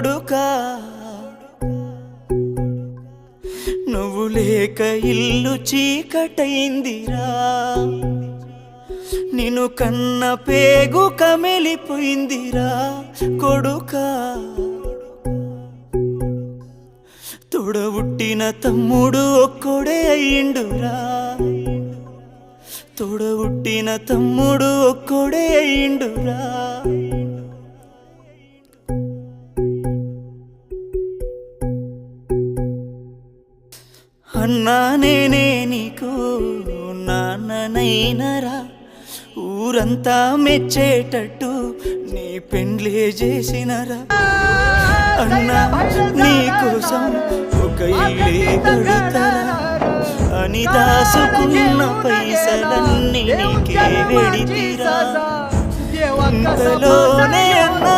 కొడుకా నువ్వు లేక ఇల్లు చీకటైందిరా నిన్ను కన్న పేగు కమిలిపోయిందిరా కొడుకా తోడబుట్టిన తమ్ముడు ఒక్కడే అయ్యిండురా తోడబుట్టిన తమ్ముడు ఒక్కడే అయ్యిండురా అన్నా నేనే నీకు నాన్ననైనరా ఊరంతా మెచ్చేటట్టు నీ పెండ్లే చేసినరా అన్నా నీకోసం ఒక ఇల్లే కడతారా అని దాసుకున్న పైసలన్నీ నీకే వెడితిరా ఇంతలోనే అన్నా